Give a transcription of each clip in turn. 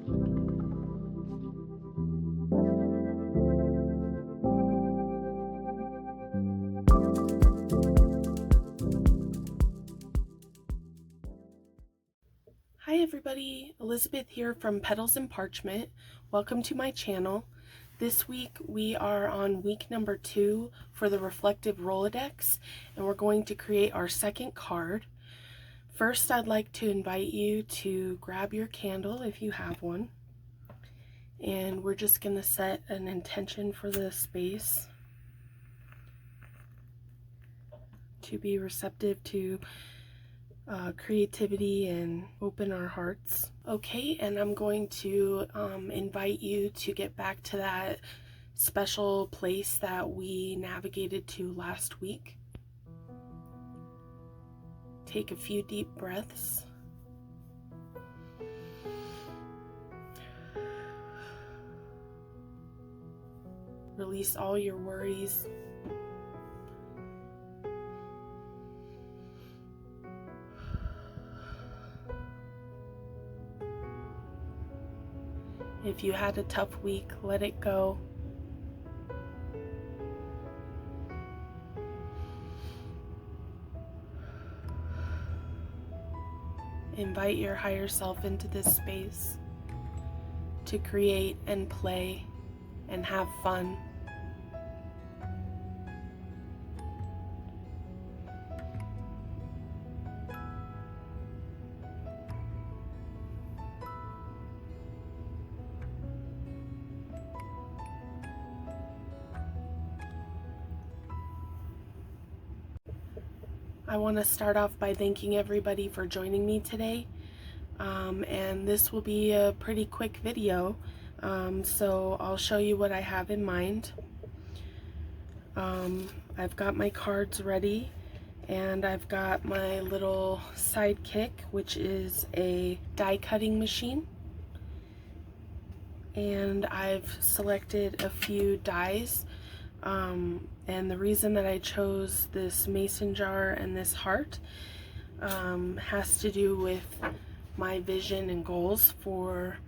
Hi everybody, Elizabeth here from Petals and Parchment. Welcome to my channel. This week we are on week number 2 for the Reflective Rolodex, and we're going to create our second card. First, I'd like to invite you to grab your candle if you have one, and we're just going to set an intention for the space to be receptive to creativity and open our hearts. Okay, and I'm going to invite you to get back to that special place that we navigated to last week. Take a few deep breaths. Release all your worries. If you had a tough week, let it go. Invite your higher self into this space to create and play and have fun. I want to start off by thanking everybody for joining me today, and this will be a pretty quick video, so I'll show you what I have in mind. I've got my cards ready, and I've got my little sidekick, which is a die cutting machine, and I've selected a few dies. And the reason that I chose this mason jar and this heart has to do with my vision and goals for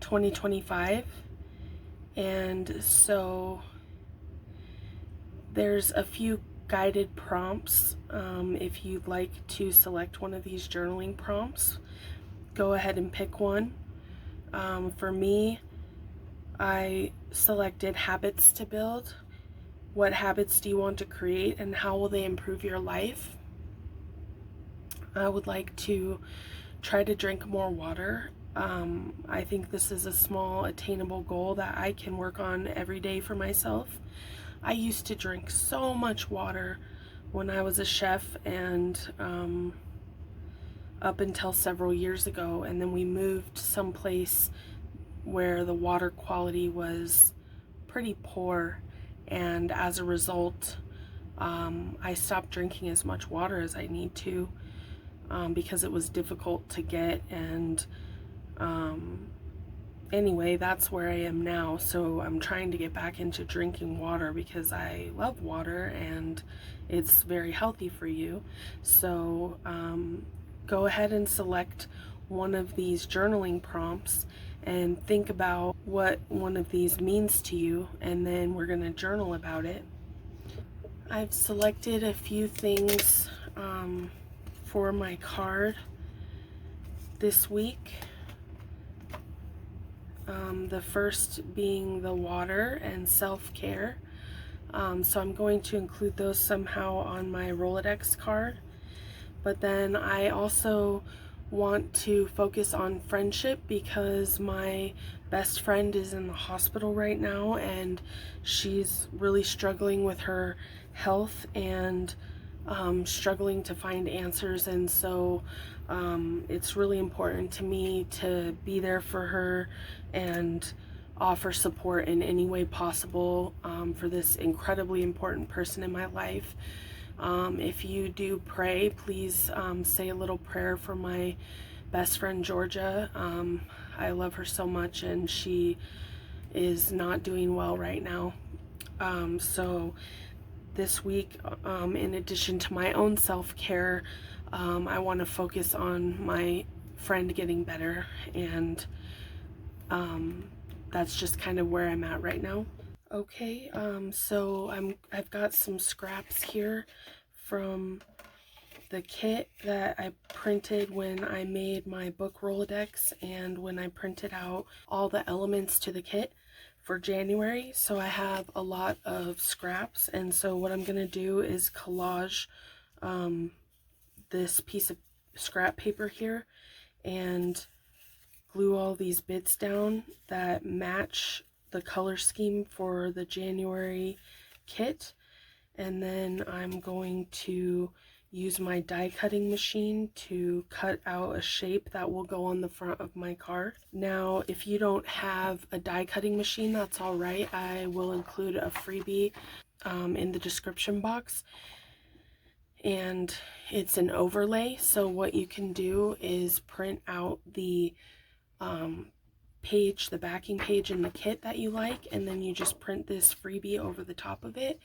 2025. And so there's a few guided prompts. If you'd like to select one of these journaling prompts, go ahead and pick one. For me, I selected habits to build. What habits do you want to create, and how will they improve your life? I would like to try to drink more water. I think this is a small, attainable goal that I can work on every day for myself. I used to drink so much water when I was a chef, and up until several years ago, and then we moved someplace where the water quality was pretty poor. And as a result, I stopped drinking as much water as I need to because it was difficult to get. And anyway, that's where I am now. So I'm trying to get back into drinking water because I love water and it's very healthy for you. So go ahead and select one of these journaling prompts and think about what one of these means to you, and then we're going to journal about it. I've selected a few things for my card this week. The first being the water and self-care. So I'm going to include those somehow on my Rolodex card. But then I also want to focus on friendship because my best friend is in the hospital right now, and she's really struggling with her health and struggling to find answers. And so it's really important to me to be there for her and offer support in any way possible for this incredibly important person in my life. If you do pray, please say a little prayer for my best friend Georgia. I love her so much, and she is not doing well right now. So this week, in addition to my own self-care, I want to focus on my friend getting better and that's just kind of where I'm at right now. Okay, so I've got some scraps here from the kit that I printed when I made my book Rolodex and when I printed out all the elements to the kit for January. So I have a lot of scraps, and so what I'm gonna do is collage this piece of scrap paper here and glue all these bits down that match the color scheme for the January kit, and then I'm going to use my die cutting machine to cut out a shape that will go on the front of my card. Now, if you don't have a die cutting machine, that's all right. I will include a freebie in the description box, and it's an overlay. So what you can do is print out the page, the backing page in the kit that you like, and then you just print this freebie over the top of it,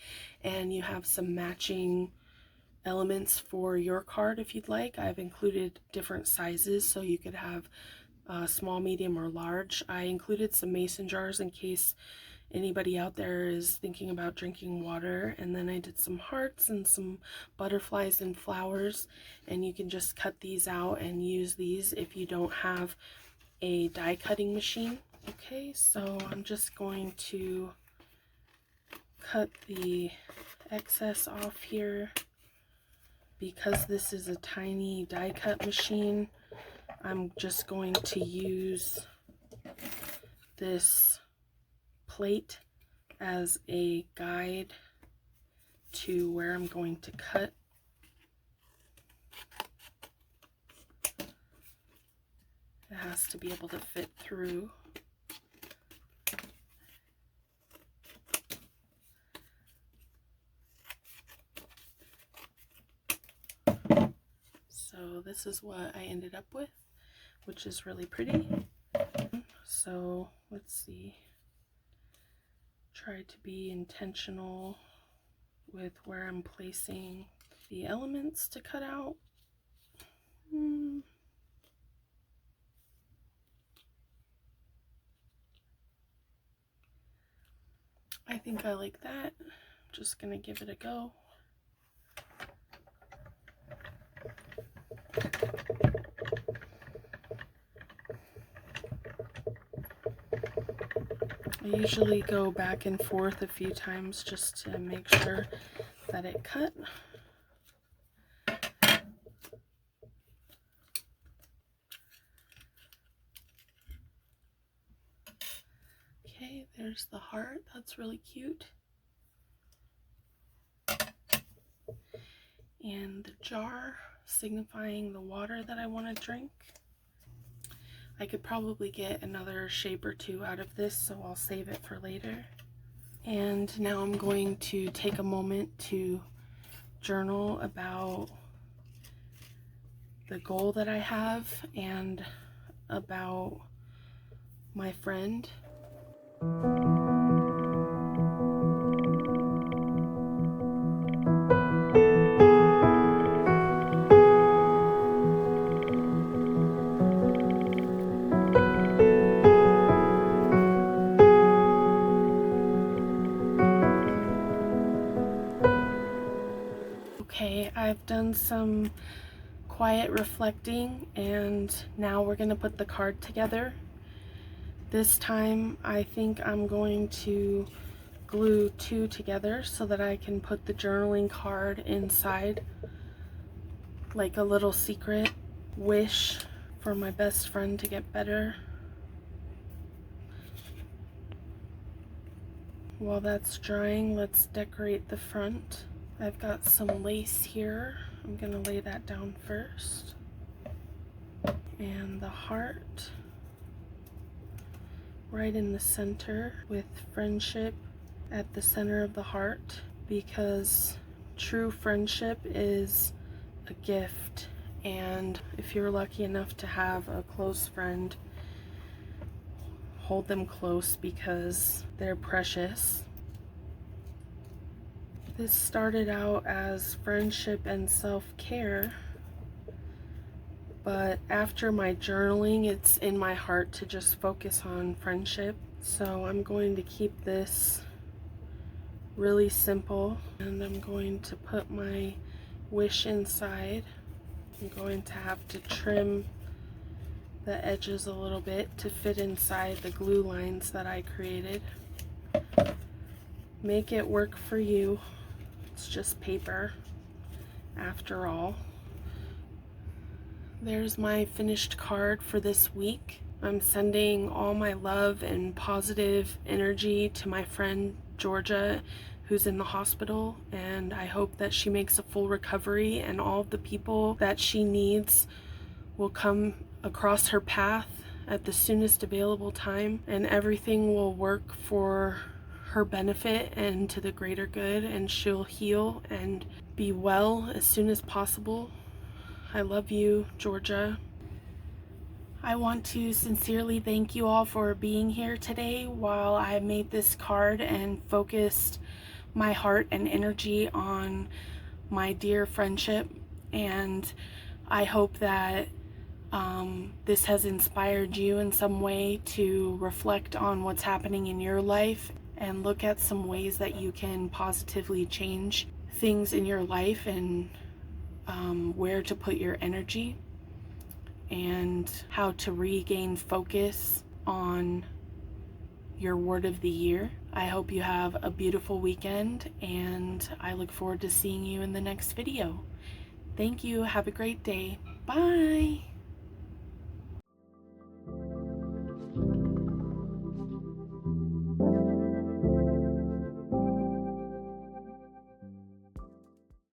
and you have some matching elements for your card if you'd like. I've included different sizes so you could have small, medium, or large. I included some mason jars in case anybody out there is thinking about drinking water, and then I did some hearts and some butterflies and flowers, and you can just cut these out and use these if you don't have a die cutting machine. Okay, so I'm just going to cut the excess off here. Because this is a tiny die cut machine, I'm just going to use this plate as a guide to where I'm going to cut. It has to be able to fit through. So this is what I ended up with, which is really pretty. So let's see. Try to be intentional with where I'm placing the elements to cut out. I think I like that. I'm just gonna give it a go. I usually go back and forth a few times just to make sure that it cut. Okay, there's the heart. That's really cute. And the jar signifying the water that I want to drink. I could probably get another shape or two out of this, so I'll save it for later. And now I'm going to take a moment to journal about the goal that I have and about my friend. Okay, I've done some quiet reflecting, and now we're gonna put the card together. This time I think I'm going to glue two together so that I can put the journaling card inside, like a little secret wish for my best friend to get better. While that's drying, let's decorate the front. I've got some lace here. I'm gonna lay that down first. And the heart right in the center with friendship at the center of the heart, because true friendship is a gift, and if you're lucky enough to have a close friend, hold them close because they're precious. This started out as friendship and self-care, But after my journaling, it's in my heart to just focus on friendship. So I'm going to keep this really simple, and I'm going to put my wish inside. I'm going to have to trim the edges a little bit to fit inside the glue lines that I created. Make it work for you. It's just paper after all. There's my finished card for this week. I'm sending all my love and positive energy to my friend Georgia, who's in the hospital, and I hope that she makes a full recovery and all of the people that she needs will come across her path at the soonest available time, and everything will work for her benefit and to the greater good, and she'll heal and be well as soon as possible. I love you, Georgia. I want to sincerely thank you all for being here today while I made this card and focused my heart and energy on my dear friendship. And I hope that this has inspired you in some way to reflect on what's happening in your life and look at some ways that you can positively change things in your life, and where to put your energy and how to regain focus on your word of the year. I hope you have a beautiful weekend, and I look forward to seeing you in the next video. Thank you. Have a great day. Bye.